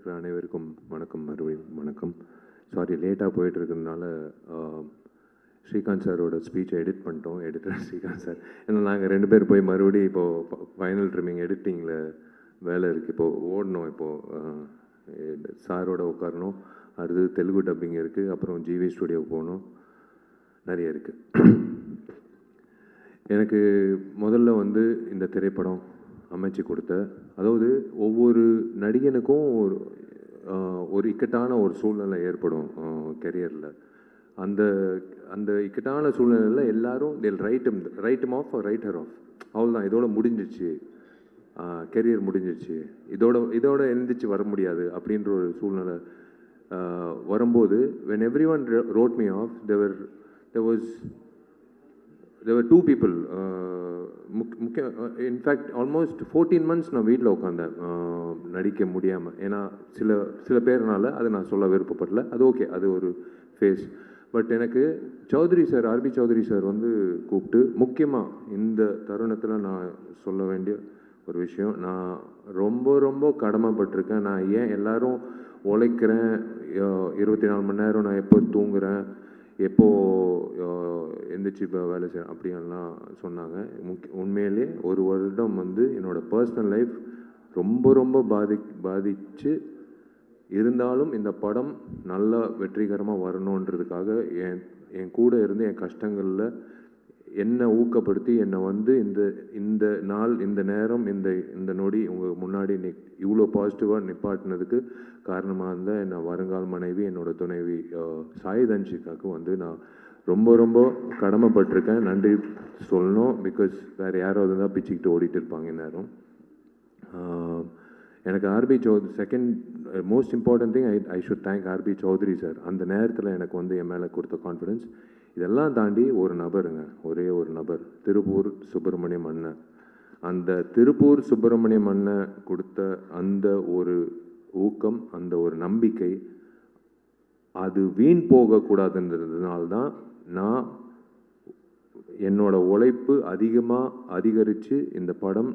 இருக்கிற அனைவருக்கும் வணக்கம், மறுபடியும் வணக்கம். சாரி லேட்டாக போயிட்டுருக்கிறதுனால ஸ்ரீகாந்த் சாரோட ஸ்பீச்சை எடிட் பண்ணிட்டோம், எடிட்டர் ஸ்ரீகாந்த் சார். ஏன்னா நாங்கள் 2 பேர் போய் மறுபடியும் இப்போது ஃபைனல் ட்ரிம்மிங் எடிட்டிங்கில் வேலை இருக்குது. இப்போது ஓடணும், இப்போது சாரோட உட்காரணும். அடுத்து தெலுங்கு டப்பிங் இருக்குது, அப்புறம் ஜிவி ஸ்டுடியோவுக்கு போகணும், நிறைய இருக்குது. எனக்கு முதல்ல வந்து இந்த திரைப்படம் அமைச்சு கொடுத்த, அதாவது ஒவ்வொரு நடிகனுக்கும் ஒரு இக்கட்டான ஒரு சூழ்நிலை ஏற்படும் கெரியரில். அந்த அந்த இக்கட்டான சூழ்நிலையில் எல்லாரும் right him off right her off, அவ்வளோதான், இதோட முடிஞ்சிச்சு, கெரியர் முடிஞ்சிச்சு, இதோட எழுந்திரிச்சு வர முடியாது அப்படின்ற ஒரு சூழ்நிலை வரும்போது, when everyone wrote me off, there were 2 people. In fact almost 14 months நான் வீட்டில் உட்காந்தேன் நடிக்க முடியாமல். ஏன்னா சில பேர்னால அதை நான் சொல்ல விருப்பப்படல. அது ஓகே, அது ஒரு ஃபேஸ். பட் எனக்கு Choudhary sir, RB Chowdhury sir வந்து கூப்பிட்டு, முக்கியமாக இந்த தருணத்தில் நான் சொல்ல வேண்டிய ஒரு விஷயம், நான் ரொம்ப ரொம்ப கடமைப்பட்டிருக்கேன். நான் ஏன் எல்லாரும் உழைக்கிறேன், 24 மணி நேரம் நான் எப்போ தூங்குறேன், எப்போது எந்திரிச்சு இப்போ வேலை செய்யணும் அப்படின்லாம் சொன்னாங்க. உண்மையிலே ஒரு வருடம் வந்து என்னோடய பர்சனல் லைஃப் ரொம்ப ரொம்ப பாதிச்சு இருந்தாலும் இந்த படம் நல்லா வெற்றிகரமாக வரணுன்றதுக்காக என் கூட இருந்து என் கஷ்டங்களில் என்னை ஊக்கப்படுத்தி என்னை வந்து இந்த நாள், இந்த நேரம், இந்த நொடி உங்கள் முன்னாடி இவ்வளோ பாசிட்டிவாக நிப்பாட்டினதுக்கு காரணமாக இருந்தால் என்னை வருங்கால மனைவி, என்னோடய துணைவி சாய் தன்ஷிகாவுக்கு வந்து நான் ரொம்ப ரொம்ப கடமைப்பட்டிருக்கேன். நன்றி சொல்லணும். பிகாஸ் வேறு யாராவது தான் பிச்சுக்கிட்டு ஓடிட்டு இருப்பாங்க நேரம். எனக்கு RB Choudhary, second most important thing, I should thank RB Chowdhury sir. அந்த நேரத்தில் எனக்கு வந்து என் மேலே கொடுத்த கான்ஃபிடென்ஸ். இதெல்லாம் தாண்டி ஒரு நபருங்க, ஒரே ஒரு நபர், திருப்பூர் சுப்பிரமணியம் அண்ணன். அந்த திருப்பூர் சுப்பிரமணியம் அண்ணன் கொடுத்த அந்த ஒரு ஊக்கம், அந்த ஒரு நம்பிக்கை, அது வீண் போகக்கூடாதுன்றதுனால்தான் நான் என்னோட உழைப்பு அதிகரித்து இந்த படம்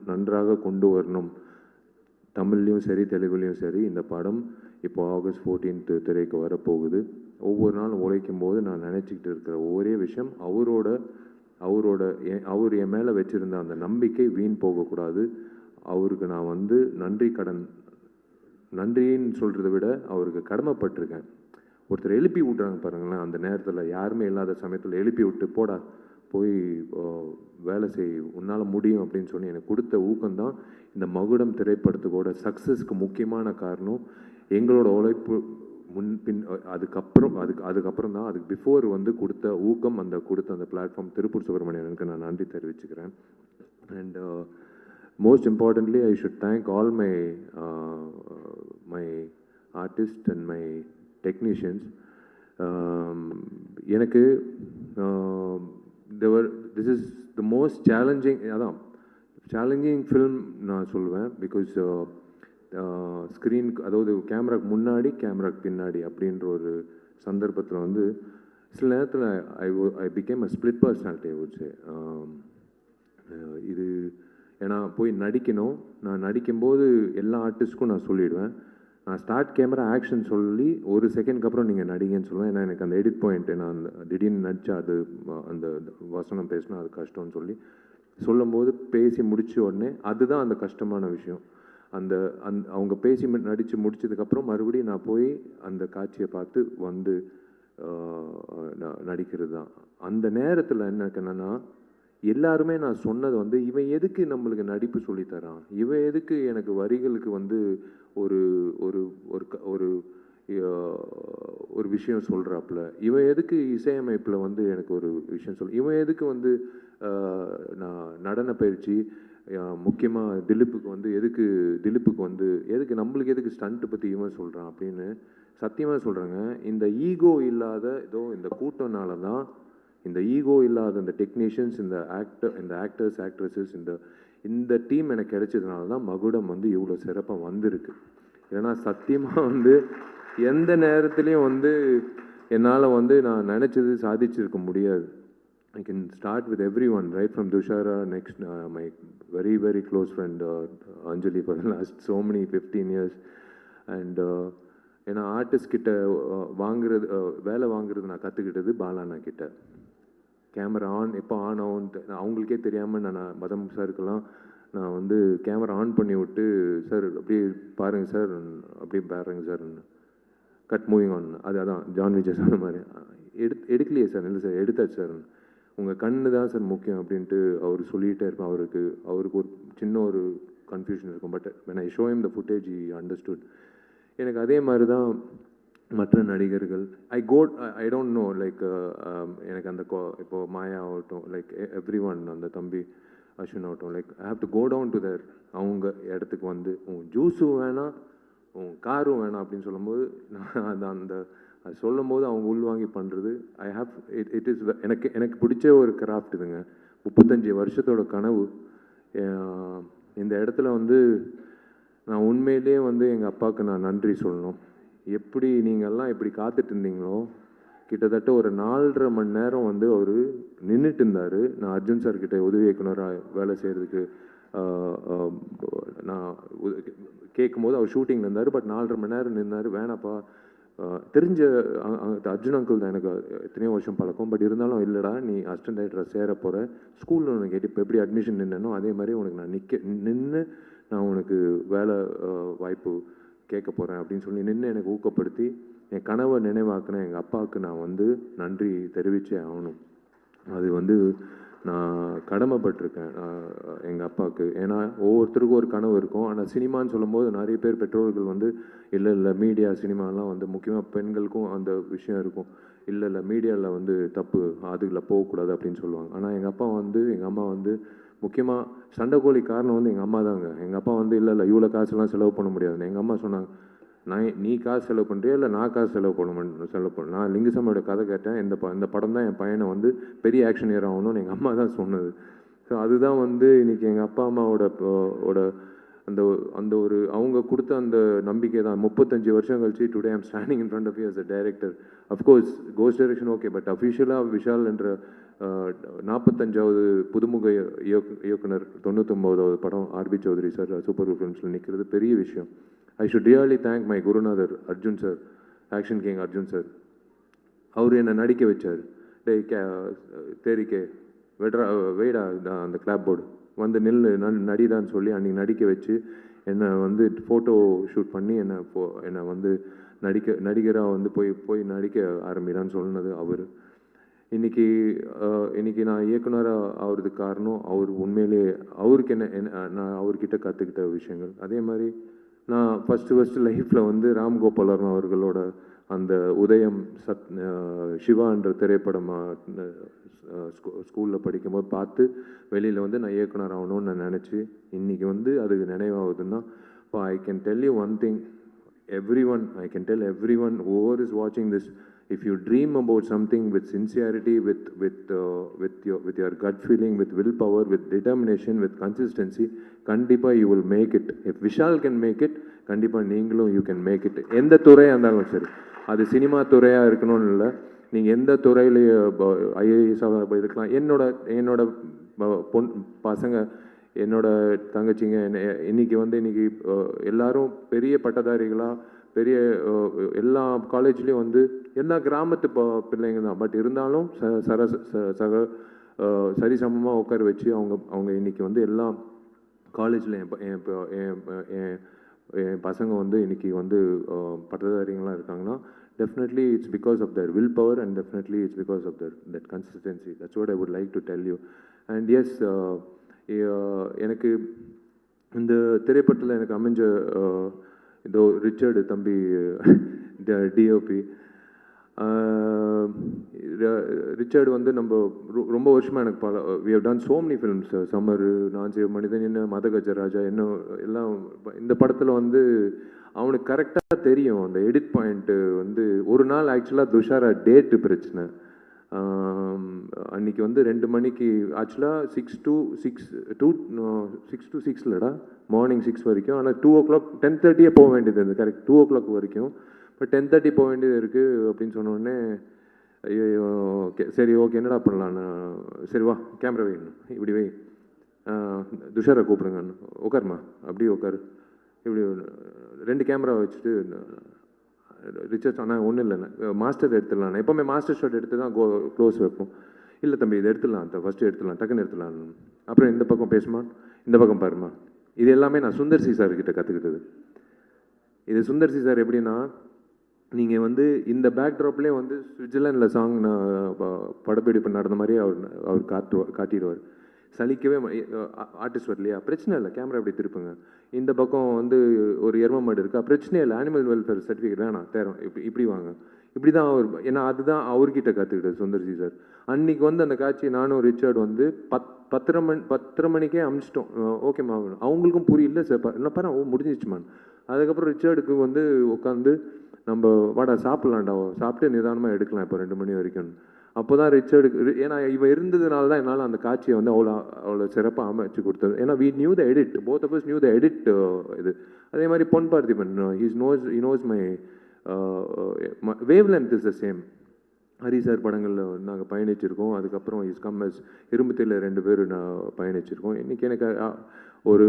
நன்றாக கொண்டு வரணும். தமிழ்லையும் சரி, தெலுங்குலேயும் சரி, இந்த படம் இப்போ August 14th திரைக்கு வரப்போகுது. ஒவ்வொரு நாளும் உழைக்கும் போது நான் நினச்சிக்கிட்டு இருக்கிற ஒரே விஷயம், அவர் என் மேலே வச்சுருந்த அந்த நம்பிக்கை வீண் போகக்கூடாது. அவருக்கு நான் வந்து நன்றின்னு சொல்கிறத விட அவருக்கு கடமைப்பட்டிருக்கேன். ஒருத்தர் எழுப்பி விட்றாங்க பாருங்களேன், அந்த நேரத்தில் யாருமே இல்லாத சமயத்தில் எழுப்பி விட்டு, போடா போய் வேலை செய், உன்னால் முடியும் அப்படின்னு சொல்லி எனக்கு கொடுத்த ஊக்கம்தான் இந்த மகுடம் திரைப்படத்துக்கோட சக்ஸஸ்க்கு முக்கியமான காரணம். எங்களோட உழைப்பு முன்பின் அதுக்கப்புறம் தான், அதுக்கு பிஃபோர் வந்து கொடுத்த ஊக்கம், கொடுத்த அந்த பிளாட்ஃபார்ம் திருப்பூர் சுப்பிரமணியனுக்கு நான் நன்றி தெரிவிச்சுக்கிறேன். And most importantly, I should thank all my artists and my technicians. எனக்கு this is the most challenging film நான் சொல்லுவேன். பிகாஸ் ஸ்க்ரீனுக்கு, அதாவது கேமராக்கு முன்னாடி கேமராக்கு பின்னாடி அப்படின்ற ஒரு சந்தர்ப்பத்தில் வந்து சில நேரத்தில் I became a split personality I would say. இது ஏன்னா போய் நடிக்கணும், நான் நடிக்கும்போது எல்லா ஆர்டிஸ்ட்க்கும் நான் சொல்லிவிடுவேன், நான் ஸ்டார்ட் கேமரா ஆக்ஷன் சொல்லி ஒரு செகண்ட்க்கு அப்புறம் நீங்கள் நடிங்கன்னு சொல்லுவேன். ஏன்னா எனக்கு அந்த எடிட் பாயிண்ட்டு, நான் திடீர்னு நடித்தா அது அந்த வசனம் பேசினா அது கஷ்டம்னு சொல்லும்போது பேசி முடித்த உடனே அதுதான் அந்த கஷ்டமான விஷயம். அவங்க பேசி நடித்து முடித்ததுக்கப்புறம் மறுபடியும் நான் போய் அந்த காட்சியை பார்த்து வந்து நடிக்கிறது தான். அந்த நேரத்தில் எனக்கு என்னென்னா, எல்லாருமே நான் சொன்னது வந்து, இவன் எதுக்கு நம்மளுக்கு நடிப்பு சொல்லித்தரான், இவன் எதுக்கு எனக்கு வரிகளுக்கு வந்து ஒரு ஒரு ஒரு ஒரு விஷயம் சொல்கிறாப்புல, இவன் எதுக்கு இசையமைப்பில் வந்து எனக்கு ஒரு விஷயம் இவன் எதுக்கு வந்து நான் நடன பயிற்சி, முக்கியமாக திலீப்புக்கு வந்து எதுக்கு நம்மளுக்கு எதுக்கு ஸ்டண்ட்டு பற்றி இவன் சொல்கிறான் அப்படின்னு சத்தியமாக சொல்கிறேங்க. இந்த ஈகோ இல்லாத இந்த கூட்டம்னால தான், இந்த ஈகோ இல்லாத இந்த டெக்னீஷியன்ஸ், இந்த ஆக்டர்ஸ் ஆக்ட்ரஸஸ், இந்த டீம் எனக்கு கிடைச்சதுனால தான் மகுடம் வந்து இவ்வளோ சிறப்பாக வந்திருக்கு. ஏன்னா சத்தியமாக வந்து எந்த நேரத்துலையும் வந்து என்னால் வந்து நான் நினச்சது சாதிச்சிருக்க முடியாது. I can start with everyone, right from Dushara, next my very close friend Anjali for the last so many 15 years. And ஏன்னா ஆர்டிஸ்ட் கிட்ட வாங்குறது வேலை வாங்குறது நான் கற்றுக்கிட்டது பாலாண்ணா கிட்ட. கேமரா ஆன் எப்போ ஆன் ஆகும்ட்டு அவங்களுக்கே தெரியாமல் நான் மதம் சாருக்கெல்லாம் நான் வந்து கேமரா ஆன் பண்ணி விட்டு, சார் அப்படியே பாருங்கள் சார், அப்படியே பாருங்கள் சார், கட் மூவிங் ஆன், அதான் ஜான் விஜய் சொன்ன மாதிரி எடுக்கலையே சார், இல்லை சார் எடுத்தாச்சு சார், உங்கள் கண்ணு தான் சார் முக்கியம் அப்படின்ட்டு அவர் சொல்லிகிட்டே இருப்பேன். அவருக்கு ஒரு சின்ன ஒரு கன்ஃபியூஷன் இருக்கும். But when I show him the footage he understood. எனக்கு அதே மாதிரி தான் மற்ற நடிகர்கள். ஐ டோன்ட் நோ லைக் எனக்கு அந்த இப்போது மாயா ஆகட்டும், லைக் எவ்ரி ஒன், அந்த தம்பி அஸ்வின் ஆகட்டும், like I have to go down to there அவங்க இடத்துக்கு வந்து உன் ஜூஸும் வேணாம் உன் காரும் வேணாம் அப்படின்னு சொல்லும்போது நான் அது சொல்லும் போது அவங்க உள்வாங்கி பண்ணுறது ஐ ஹாவ் இட் இஸ் எனக்கு பிடிச்ச ஒரு கிராஃப்ட் இதுங்க. 35 வருஷத்தோட கனவு. இந்த இடத்துல வந்து நான் உண்மையிலே வந்து எங்கள் அப்பாவுக்கு நான் நன்றி சொல்லணும். எப்படி நீங்கள்லாம் இப்படி காத்துட்டு இருந்தீங்களோ, கிட்டத்தட்ட ஒரு 4.5 மணி நேரம் வந்து அவர் நின்றுட்டு இருந்தார். நான் அர்ஜுன் சார்கிட்ட உதவி இயக்குனராக வேலை செய்கிறதுக்கு நான் கேட்கும்போது அவர் ஷூட்டிங்கில் இருந்தார். பட் 4.5 மணி நேரம் நின்னார். வேணாப்பா, தெரிஞ்ச அர்ஜுன் அங்கிள் தான், எனக்கு எத்தனையோ வருஷம் பழக்கம். பட் இருந்தாலும் இல்லைடா, நீ அசிஸ்டன்ட் டைரக்டராக சேர போகிற, ஸ்கூலில் உனக்கு கேட்டு இப்போ எப்படி அட்மிஷன் நின்னனோ அதே மாதிரி உனக்கு நான் நின்று நான் உனக்கு வேலை வாய்ப்பு கேட்க போகிறேன் அப்படின்னு சொல்லி நின்று எனக்கு ஊக்கப்படுத்தி என் கனவை நினைவாக்கின எங்கள் அப்பாவுக்கு நான் வந்து நன்றி தெரிவித்தே ஆகணும். அது வந்து நான் கடமைப்பட்டிருக்கேன் எங்கள் அப்பாவுக்கு. ஏன்னா ஒவ்வொருத்தருக்கும் ஒரு கனவு இருக்கும். ஆனால் சினிமான்னு சொல்லும்போது நிறைய பேர் பெற்றோர்கள் வந்து இல்லை மீடியா சினிமாலாம் வந்து முக்கியமாக பெண்களுக்கும் அந்த விஷயம் இருக்கும். இல்லை மீடியாவில் வந்து தப்பு, அதுகளில் போகக்கூடாது அப்படின்னு சொல்லுவாங்க. ஆனால் எங்கள் அப்பா வந்து எங்கள் அம்மா வந்து முக்கியமாக சண்டைக்கோழி காரணம் வந்து எங்கள் அம்மா தாங்க. எங்கள் அப்பா வந்து இல்லை இவ்வளோ காசுலாம் செலவு பண்ண முடியாதுன்னு எங்கள் அம்மா சொன்னாங்க. நீ காசு செலவு பண்ணுறியா இல்லை நான் காசு செலவு பண்ண நான் லிங்குசாமியோட கதை கேட்டேன். இந்த படம் தான் என் பையனை வந்து பெரிய ஆக்ஷன் ஹீரோ ஆகணும்னு எங்கள் அம்மா தான் சொன்னது. ஸோ அதுதான் வந்து இன்றைக்கி எங்கள் அப்பா அம்மாவோட அந்த ஒரு அவங்க கொடுத்த அந்த நம்பிக்கை தான் 35 வருஷம் கழிச்சு today I'm standing in front of you as a director. Of course ghost direction okay, but அஃபிஷியலாக விஷால் என்ற 45வது புதுமுக இயக்குனர் 99வது படம் ஆர்பி சௌத்ரி சார் சூப்பர் ஃபிலிம்ஸில் நிற்கிறது பெரிய விஷயம். I should really thank my gurunathar Arjun sir, action king Arjun sir. அவர் என்னை நடிக்க வச்சார். தேரிக்கே வெய்டா அந்த கிளாப் போர்டு வந்து நடிதான்னு சொல்லி அன்றைக்கி நடிக்க வச்சு என்னை வந்து ஃபோட்டோ ஷூட் பண்ணி என்னை வந்து நடிகராக வந்து போய் நடிக்க ஆரம்பிடான்னு சொன்னது அவர். இன்றைக்கி நான் இயக்குனராக ஆகிறதுக்கு காரணம் அவர். உண்மையிலே அவருக்கு நான் அவர்கிட்ட கற்றுக்கிட்ட விஷயங்கள். அதே மாதிரி நான் ஃபஸ்ட்டு லைஃப்பில் வந்து ராம்கோபாலன் அவர்களோட அந்த உதயம் சிவான்ற திரைப்படம் ஸ்கூலில் படிக்கும்போது பார்த்து வெளியில் வந்து நான் இயக்குனர் ஆகணும்னு நான் நினச்சி இன்றைக்கி வந்து அதுக்கு நினைவாகுதுன்னா, இப்போ I can tell you one thing, I can tell everyone whoever is watching this, if you dream about something with sincerity, with your gut feeling, with willpower, with determination, with consistency, kandipa you will make it. If Vishal can make it, kandipa நீங்களும் you can make it. எந்த துறையாக இருந்தாலும் சரி, அது cinema துறையாக இருக்கணும்னு இல்லை, நீங்கள் எந்த துறையில் ஐஏஎஸாக இருக்கலாம். என்னோட பசங்க, என்னோட தங்கச்சிங்க இன்னைக்கு எல்லாரும் பெரிய பட்டதாரிகளாக பெரிய எல்லா காலேஜ்லேயும் வந்து எல்லா கிராமத்து பிள்ளைங்க தான். பட் இருந்தாலும் சரிசமமாக உட்கார வச்சு அவங்க இன்றைக்கி வந்து எல்லா காலேஜில் என் பசங்க வந்து இன்றைக்கி வந்து பட்டதாரிகளாக இருக்காங்கன்னா definitely it's because of their willpower and definitely it's because of that consistency. That's what I would like to tell you. And yes, எனக்கு இந்த திரைப்படத்தில் எனக்கு அமைஞ்ச இதோ ரிச்சர்டு தம்பி டிஓபி ரிச்சர்டு வந்து நம்ம ரொம்ப வருஷமாக எனக்கு we have done so many films, summer, நான் செய்ய மனிதன், என்ன மதகஜராஜா, என்ன எல்லாம். இந்த படத்தில் வந்து அவனுக்கு கரெக்டாக தெரியும் அந்த எடிட் பாயிண்ட்டு. வந்து ஒரு நாள் ஆக்சுவலாக துஷாரா டேட்டு பிரச்சனை. அன்றைக்கி வந்து 2 மணிக்கு ஆக்சுவலாக 6 to 6 இல்லைடா, மார்னிங் 6 வரைக்கும். ஆனால் 2 o'clock 10:30 போக வேண்டியது இருந்தது, கரெக்ட் 2 o'clock வரைக்கும். பட் 10:30 போக வேண்டியது இருக்குது அப்படின்னு சொன்னோடனே ஐயோ ஓகே சரி ஓகே என்னடா பண்ணலான்னு, சரி வா கேமரா வை, இப்படி வை, துஷாரை கூப்பிடுங்க, உட்காருமா அப்படியே உட்காரு, இப்படி 2 கேமரா வச்சுட்டு ரிச்சர்ஸ் ஆனால் ஒன்றும் இல்லைண்ணே மாஸ்டர் எடுத்துடலாம் எப்போவுமே மாஸ்டர் ஷாட் எடுத்து தான் க்ளோஸ் வைப்போம். இல்லை தம்பி இதை எடுத்துடலாம் ஃபஸ்ட்டு எடுத்துடலாம் டக்குன்னு எடுத்துடலாம். அப்புறம் இந்த பக்கம் பேசுமா இந்த பக்கம் பாருமா. இது எல்லாமே நான் சுந்தர் சி சார்கிட்ட கற்றுக்கிட்டது. இது சுந்தர் சி சார் எப்படின்னா, நீங்கள் வந்து இந்த பேக்ட்ராப்லேயே வந்து சுவிட்சர்லாண்டில் சாங் நான் படப்பிடிப்பு நடந்த மாதிரியே அவர் காட்டிடுவார். சலிக்கவே ஆர்டிஸ்ட் வரலையா பிரச்சனை இல்லை, கேமரா எப்படி திருப்புங்க. இந்த பக்கம் வந்து ஒரு எரும மாடு இருக்கா பிரச்சனை இல்லை, அனிமல் வெல்ஃபேர் சர்டிஃபிகேட் வேணாம் தேரம் இப்படி வாங்க. இப்படி தான் அவர், ஏன்னா அதுதான் அவர்கிட்ட கற்றுக்கிட்டது சுந்தர்ஜி சார். அன்றைக்கி வந்து அந்த காட்சி நானும் ரிச்சர்ட் வந்து 10:30 மணிக்கே அமிச்சிட்டோம். ஓகேம்மா அவங்களுக்கும் புரியல சார் என்ன பாரு முடிஞ்சிச்சுமான். அதுக்கப்புறம் ரிச்சர்டுக்கு வந்து உட்காந்து நம்ம வாடா சாப்பிட்லாம்டா சாப்பிட்டு நிதானமாக எடுக்கலாம் இப்போ 2 மணி வரைக்கும். அப்போ தான் ரிச்சர்டுக்கு, ஏன்னா இவன் இருந்ததுனால தான் என்னால் அந்த காட்சியை வந்து அவ்வளோ சிறப்பாக அமைச்சு கொடுத்தது. ஏன்னா we knew the edit, both of us knew the edit. இது அதே மாதிரி Pon Parthiban he knows my wavelength is the same. Hari sir படங்களில் நாங்கள் பயணிச்சிருக்கோம். அதுக்கப்புறம் இஸ் கம் எஸ் இரும்புத்தியில் 2 பேர் நான் பயணிச்சிருக்கோம். இன்றைக்கி எனக்கு ஒரு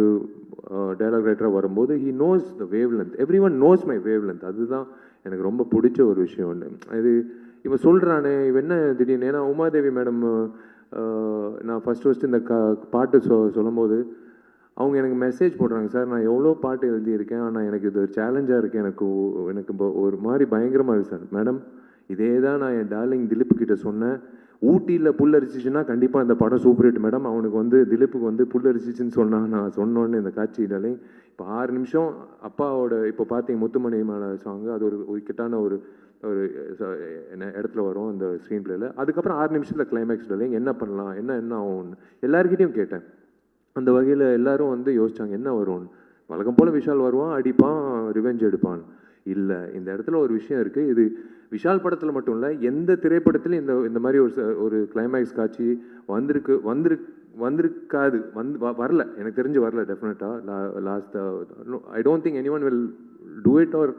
டைலாக் ரைட்டராக வரும்போது he knows the wave length, every one knows my wave length. அதுதான் எனக்கு ரொம்ப பிடிச்ச ஒரு விஷயம் ஒன்று. இது இவன் சொல்கிறானே இவன் என்ன திடீர்னு, ஏன்னா உமாதேவி மேடம் நான் ஃபஸ்ட்டு இந்த பாட்டு சொல்லும்போது அவங்க எனக்கு மெசேஜ் போடுறாங்க, சார் நான் எவ்வளோ பாட்டு எழுதியிருக்கேன் ஆனால் எனக்கு இது ஒரு சேலஞ்சாக இருக்குது, எனக்கு ஒரு மாதிரி பயங்கரமாக இருக்குது சார். மேடம் இதே தான் நான் என் டார்லிங் திலீப் கிட்ட சொன்னேன், ஊட்டியில் புல்லரிச்சிச்சுன்னா கண்டிப்பாக இந்த படம் சூப்பர் ஹிட் மேடம். அவனுக்கு வந்து திலீப்புக்கு வந்து புல்லரிச்சிச்சுன்னு சொன்னான். நான் சொன்னோன்னு இந்த காட்சி டார்லிங் இப்போ 6 நிமிஷம் அப்பாவோட இப்போ பார்த்தீங்க முத்துமணி மேலே சாங்கு, அது ஒரு கிட்டான ஒரு இடத்துல வரும் அந்த ஸ்க்ரீன் பிளேயில். அதுக்கப்புறம் 6 நிமிஷத்தில் கிளைமேக்ஸ் டார்லிங் என்ன பண்ணலாம் என்ன ஆகும்னு எல்லாருக்கிட்டையும் கேட்டேன். அந்த வகையில் எல்லாரும் வந்து யோசிச்சாங்க என்ன வரும்னு. வழக்கம் போல் விஷால் வருவான், அடிப்பான், ரிவெஞ்ச் எடுப்பான். இல்லை, இந்த இடத்துல ஒரு விஷயம் இருக்குது. இது விஷால் படத்தில் மட்டும் இல்லை, எந்த திரைப்படத்துலையும் இந்த மாதிரி ஒரு கிளைமேக்ஸ் காட்சி வந்திருக்காது, வரல, எனக்கு தெரிஞ்சு வரல டெஃபினட்டாக. Last I don't think any one will do it or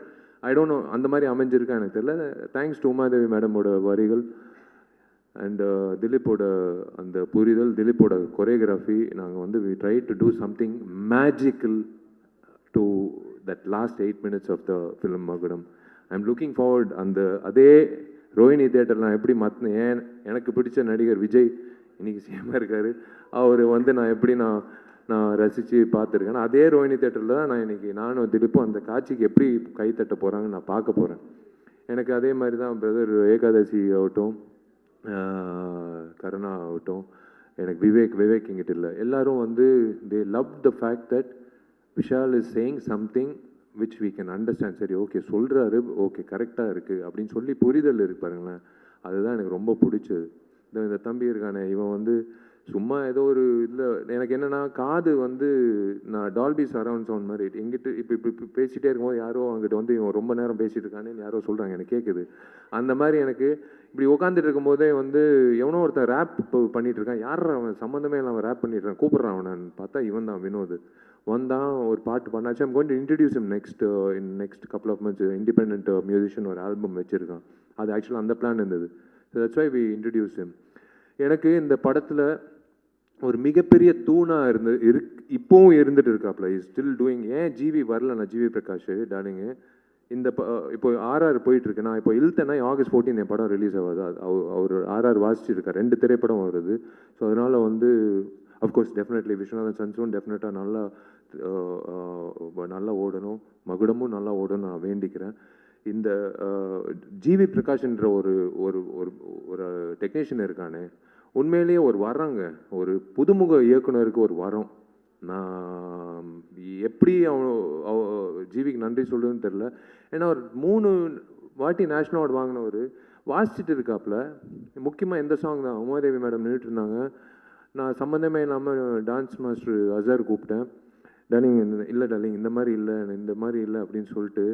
I don't know அந்த மாதிரி அமைஞ்சிருக்கா எனக்கு தெரியல. தேங்க்ஸ் டு உமாதேவி மேடமோட வரிகள் அண்ட் திலீப்போட அந்த புரிதல், திலீப்போட கொரியோகிராஃபி. நாங்கள் வந்து we try to do something magical to that last 8 minutes of the film Magudam. I am looking forward. அதே ரோஹிணி தேட்டர் நான் எப்படி மாற்றினேன், எனக்கு பிடிச்ச நடிகர் விஜய் இன்றைக்கி சேமாக இருக்கார், அவர் வந்து நான் எப்படி நான் ரசித்து பார்த்துருக்கேன். அதே ரோஹிணி தேட்டரில் தான் நான் இன்றைக்கி நானும் திலீப்பும் அந்த காட்சிக்கு எப்படி கைத்தட்ட போகிறாங்கன்னு நான் பார்க்க போகிறேன். எனக்கு அதே மாதிரி தான் பிரதர் ஏகாதசி ஆகட்டும், கருணா ஆகட்டும், எனக்கு விவேக் எங்கிட்ட இல்லை, எல்லோரும் வந்து they love the fact that Vishal is saying something which we can understand. சரி ஓகே சொல்கிறாரு, ஓகே கரெக்டாக இருக்குது அப்படின்னு சொல்லி புரிதல் இருக்கு பாருங்களேன். அதுதான் எனக்கு ரொம்ப பிடிச்சது. இந்த தம்பி இருக்கானே, இவன் வந்து சும்மா ஏதோ ஒரு இல்லை, எனக்கு என்னென்னா காது வந்து நான் டால்பி சரவுண்ட் சவுண்ட் மாதிரி எங்கிட்ட இப்போ பேசிகிட்டே இருக்கும்போது யாரோ அங்கிட்ட வந்து இவன் ரொம்ப நேரம் பேசிகிட்டு இருக்கானேன்னு யாரோ சொல்கிறாங்க, எனக்கு கேட்குது. அந்த மாதிரி எனக்கு இப்படி உட்காந்துட்டு இருக்கும்போதே வந்து எவனோ ஒருத்தன் ரேப் இப்போ பண்ணிகிட்டு இருக்கான், யார் அவன் சம்மந்தமே இல்லாமல் ரேப் பண்ணிட்டு இருக்கான், கூப்பிட்றான் அவனான்னு பார்த்தா இவன் தான் வினோத் வந்தான், ஒரு பாட்டு பண்ணாச்சு. I'm going to introduce him next couple of months. Independent musician ஒரு ஆல்பம் வச்சுருக்கான். அது ஆக்சுவலாக அந்த பிளான் இருந்தது. That's why we introduce him. எனக்கு இந்த படத்தில் ஒரு மிகப்பெரிய தூணாக இப்போவும் இருந்துட்டு இருக்காப்புல, இஸ் ஸ்டில் டூயிங். ஏன் ஜிவி வரலண்ணா, ஜிவி பிரகாஷ் டார்லிங்கு இந்த இப்போ ஆர்ஆர் போயிட்டுருக்கு. நான் இப்போ இழுத்தேன்னா August 14 என் படம் ரிலீஸ் ஆகாது. அவர் ஆர்ஆர் வாசிச்சிருக்கார், 2 திரைப்படம் வருது. ஸோ அதனால் வந்து அஃப்கோர்ஸ் டெஃபினெட்லி விஸ்வநாதன் சன்ஸும் டெஃபினட்டாக நல்லா ஓடணும், மகுடமும் நல்லா ஓடணும் நான் வேண்டிக்கிறேன். இந்த ஜிவி பிரகாஷ்ன்ற ஒரு ஒரு ஒரு டெக்னீஷியன் இருக்கானே, உண்மையிலேயே ஒரு வரங்க, ஒரு புதுமுக இயக்குனருக்கு ஒரு வரம். நான் எப்படி ஜிவிக்கு நன்றி சொல்லுன்னு தெரில. ஏன்னா ஒரு 3 வாட்டி நேஷ்னல் அவார்டு வாங்கினவர் வாசிச்சுட்டு இருக்காப்புல. முக்கியமாக எந்த சாங் தான் உமாதேவி மேடம் நின்றுட்டு இருந்தாங்க, நான் சம்மந்தமே இல்லாமல் டான்ஸ் மாஸ்டர் அசார் கூப்பிட்டேன். டார்லிங் இல்லை டார்லிங் இந்த மாதிரி இல்லை அப்படின்னு சொல்லிட்டு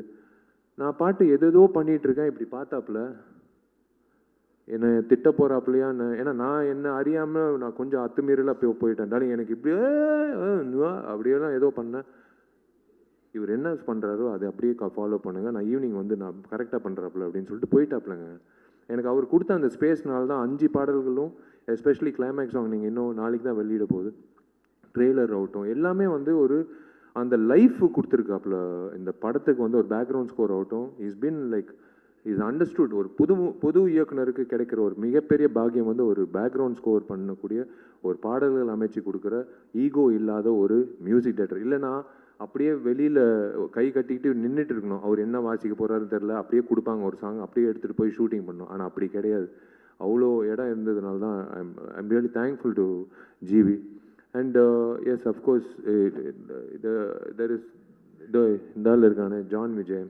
நான் பாட்டு எதோ பண்ணிகிட்ருக்கேன். இப்படி பார்த்தாப்புல என்னை திட்ட போகிறாப்புலையான்னு, ஏன்னா நான் என்ன அறியாமல் நான் கொஞ்சம் அத்துமீறலாக போயிட்டேன். டார்லிங் எனக்கு இப்படியே அப்படியெல்லாம் ஏதோ பண்ணேன். இவர் என்ன பண்ணுறாரோ அதை அப்படியே ஃபாலோ பண்ணுங்கள், நான் ஈவினிங் வந்து நான் கரெக்டாக பண்ணுறாப்புல அப்படின்னு சொல்லிட்டு போயிட்டாப்புலங்க. எனக்கு அவர் கொடுத்த அந்த ஸ்பேஸ்னால தான் 5 பாடல்களும், எஸ்பெஷலி கிளைமேக்ஸ் சாங் நீங்கள் இன்னும் நாளைக்கு தான் வெளியிட போகுது, ட்ரெய்லர் ஆகட்டும், எல்லாமே வந்து ஒரு அந்த லைஃப் கொடுத்துருக்காப்புல இந்த படத்துக்கு வந்து ஒரு பேக்ரவுண்ட் ஸ்கோர் ஆகட்டும். Is been like is understood. ஒரு புது இயக்குனருக்கு கிடைக்கிற ஒரு மிகப்பெரிய பாக்கியம் வந்து ஒரு பேக்ரவுண்ட் ஸ்கோர் பண்ணக்கூடிய ஒரு பாடல்கள் அமைச்சு கொடுக்குற ஈகோ இல்லாத ஒரு மியூசிக் டைரக்டர். இல்லைனா அப்படியே வெளியில் கை கட்டிக்கிட்டு நின்றுட்டு இருக்கணும். அவர் என்ன வாசிக்க போகிறாருன்னு தெரில, அப்படியே கொடுப்பாங்க ஒரு சாங், அப்படியே எடுத்துகிட்டு போய் ஷூட்டிங் பண்ணணும். ஆனால் அப்படி கிடையாது. அவ்வளோ இடம் இருந்ததுனால தான் I'm really thankful to GV. And yes of course there is இந்த ஆள் இருக்கானே ஜான் விஜய்.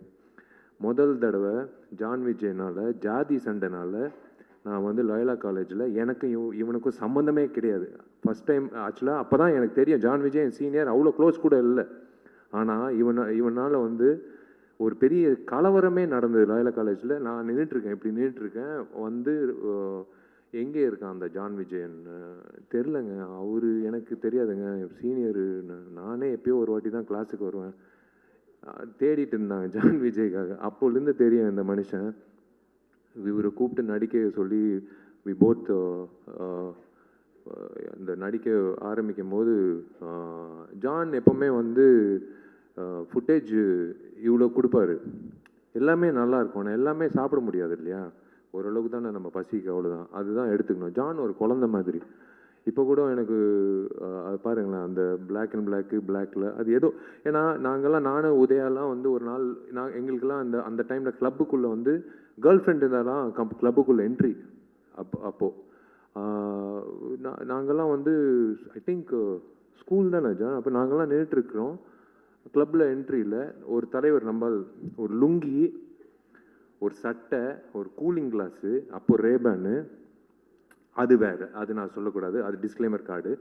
முதல் தடவை ஜான் விஜய்னால் ஜாதி சண்டைனால நான் வந்து லயோலா காலேஜில் எனக்கும் இவனுக்கும் சம்மந்தமே கிடையாது. ஃபஸ்ட் டைம் ஆக்சுவலாக அப்போ தான் எனக்கு தெரியும் ஜான் விஜய் என் சீனியர், அவ்வளோ க்ளோஸ் கூட இல்லை. ஆனால் இவனால் வந்து ஒரு பெரிய கலவரமே நடந்தது லயோலா காலேஜில். நான் நின்றுட்டுருக்கேன், இப்படி நின்றுட்டுருக்கேன். வந்து எங்கே இருக்கான் அந்த ஜான் விஜயன் தெரிலங்க, அவர் எனக்கு தெரியாதுங்க, சீனியரு. நானே எப்போயோ ஒரு வாட்டி தான் கிளாஸுக்கு வருவேன். தேடிட்டு இருந்தாங்க ஜான் விஜய்க்காக. அப்போலேருந்து தெரியும் இந்த மனுஷன். இவரை கூப்பிட்டு நடிக்க சொல்லி வி போத் அந்த நடிக்க ஆரம்பிக்கும் போது ஜான் எப்போவுமே வந்து ஃபுட்டேஜ் இவ்வளோ கொடுப்பாரு, எல்லாமே நல்லாயிருக்கும். ஆனால் எல்லாமே சாப்பிட முடியாது இல்லையா, ஓரளவுக்கு தானே நம்ம பசிக்கு, அவ்வளோதான். அதுதான் எடுத்துக்கணும். ஜான் ஒரு குழந்த மாதிரி. இப்போ கூட எனக்கு பாருங்களேன் அந்த பிளாக் அண்ட் பிளாக்கில் அது ஏதோ, ஏன்னா நாங்கள்லாம் நானும் உதயாலாம் வந்து ஒரு நாள் எங்களுக்கெல்லாம் அந்த டைமில் கிளப்புக்குள்ளே வந்து கேர்ள் ஃப்ரெண்ட் இருந்தாலாம் கிளப்புக்குள்ளே என்ட்ரி. அப்போது நாங்கள்லாம் வந்து ஐ திங்க் ஸ்கூல் தானே ஜான். அப்போ நாங்கள்லாம் நின்றுட்டுருக்குறோம் கிளப்பில். என்ட்ரியில் ஒரு தலைவர் நம்பால் ஒரு லுங்கி, ஒரு சட்டை, ஒரு கூலிங் கிளாஸு, அப்போ ரேபேனு, அது வேறு, அது நான் சொல்லக்கூடாது, அது டிஸ்க்ளைமர் கார்டு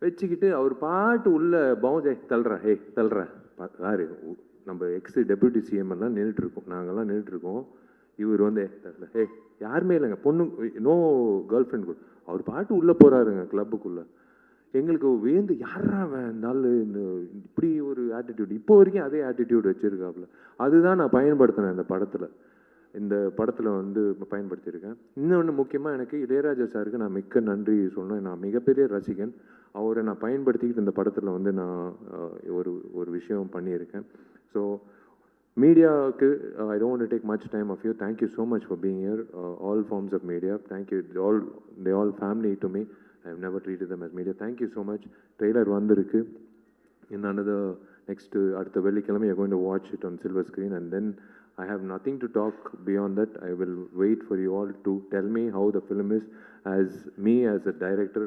வச்சுக்கிட்டு அவர் பாட்டு உள்ள பவுன்ஸ் தள்ளுற யாரு நம்ம எக்ஸ் டெப்யூட்டி சிஎம் எல்லாம் நின்றுட்டுருக்கோம். நாங்கள்லாம் நின்றுட்டுருக்கோம். இவர் வந்து யாருமே இல்லைங்க, பொண்ணு, நோ கேர்ள் ஃப்ரெண்ட் கூட. அவர் பாட்டு உள்ளே போகிறாருங்க கிளப்புக்குள்ளே. எங்களுக்கு வேந்து யாரா வேண்டாலும் இப்படி ஒரு ஆட்டிடியூட், இப்போ வரைக்கும் அதே ஆட்டிடியூட் வச்சுருக்காப்புல. அதுதான் நான் பயன்படுத்தினேன் இந்த படத்தில் வந்து பயன்படுத்தியிருக்கேன். இன்னொன்று முக்கியமாக எனக்கு இளையராஜா சாருக்கு நான் மிக்க நன்றி சொன்னேன். நான் மிகப்பெரிய ரசிகன். அவரை நான் பயன்படுத்திக்கிட்டு இந்த படத்தில் வந்து நான் ஒரு விஷயம் பண்ணியிருக்கேன். ஸோ மீடியாவுக்கு I don't want to take much time of you. Thank you so much for being here, all forms of media. Thank you, they all family to me. I have never treated them as media. Thank you so much. Trailer வந்திருக்கு. In another next அடுத்த வெள்ளிக்கிழமை you're going to watch it on silver screen, and then I have nothing to talk beyond that. I will wait for you all to tell me how the film is as me as a director,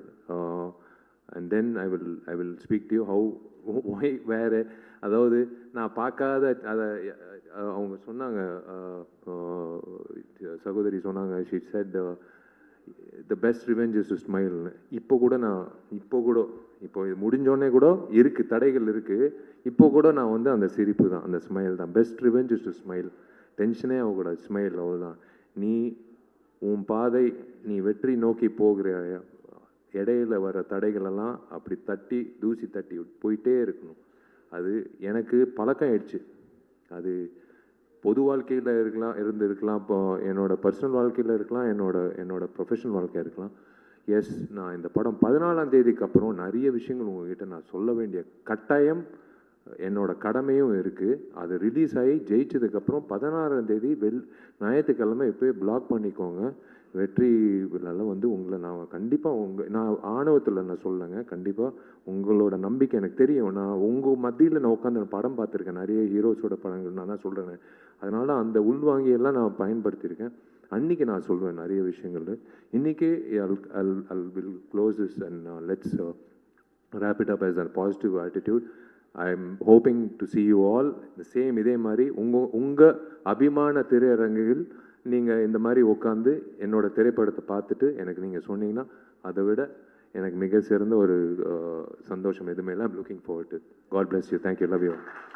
and then I will speak to you how why where. அதாவது நான் பார்க்காத அதை அவங்க சொன்னாங்க, சகோதரி சொன்னாங்க, she said the best revenge is to smile. இப்போ இது முடிஞ்சோடனே கூட இருக்குது, தடைகள் இருக்குது. இப்போ கூட நான் வந்து அந்த சிரிப்பு தான், அந்த ஸ்மைல் தான். Best revenge is to smile. டென்ஷனே ஆகக்கூடாது, ஸ்மைல், அவ்வளோதான். நீ உன் பாதை, நீ வெற்றி நோக்கி போகிற இடையில வர தடைகளெல்லாம் அப்படி தூசி தட்டி போயிட்டே இருக்கணும். அது எனக்கு பழக்கம் ஆயிடுச்சு. அது பொது வாழ்க்கையில் இருக்கலாம், இப்போ என்னோடய பர்சனல் வாழ்க்கையில் இருக்கலாம், என்னோட ப்ரொஃபஷனல் வாழ்க்கையாக இருக்கலாம். எஸ், நான் இந்த படம் 14ஆம் தேதிக்கு அப்புறம் நிறைய விஷயங்கள் உங்கள்கிட்ட நான் சொல்ல வேண்டிய கட்டாயம், என்னோட கடமையும் இருக்குது. அது ரிலீஸ் ஆகி ஜெயிச்சதுக்கப்புறம் 16ஆம் தேதி ஞாயிற்றுக்கிழமை இப்போயே பிளாக் பண்ணிக்கோங்க. வெற்றி விழாவில் வந்து உங்களை நான் கண்டிப்பாக நான் ஆணவத்தில் நான் சொல்லலைங்க, கண்டிப்பாக உங்களோட நம்பிக்கை எனக்கு தெரியும். நான் உங்கள் மத்தியில் நான் உட்காந்து படம் பார்த்துருக்கேன், நிறைய ஹீரோஸோட படங்கள் நான் தான் சொல்கிறேன். அதனால் அந்த உள்வாங்கியெல்லாம் நான் பயன்படுத்தியிருக்கேன். அன்றைக்கி நான் சொல்லுவேன் நிறைய விஷயங்கள். இன்றைக்கி I'll will close this and let's wrap it up as a positive attitude. I'm hoping to see you all the same. இதே மாதிரி உங்கள் அபிமான திரையரங்குகள் நீங்கள் இந்த மாதிரி உட்காந்து என்னோட திரைப்படத்தை பார்த்துட்டு எனக்கு நீங்கள் சொன்னீங்கன்னா அதை விட எனக்கு மிக சிறந்த ஒரு சந்தோஷம் எதுவுமே இல்லை. I'm looking forward to it. God bless you. Thank you. Love you.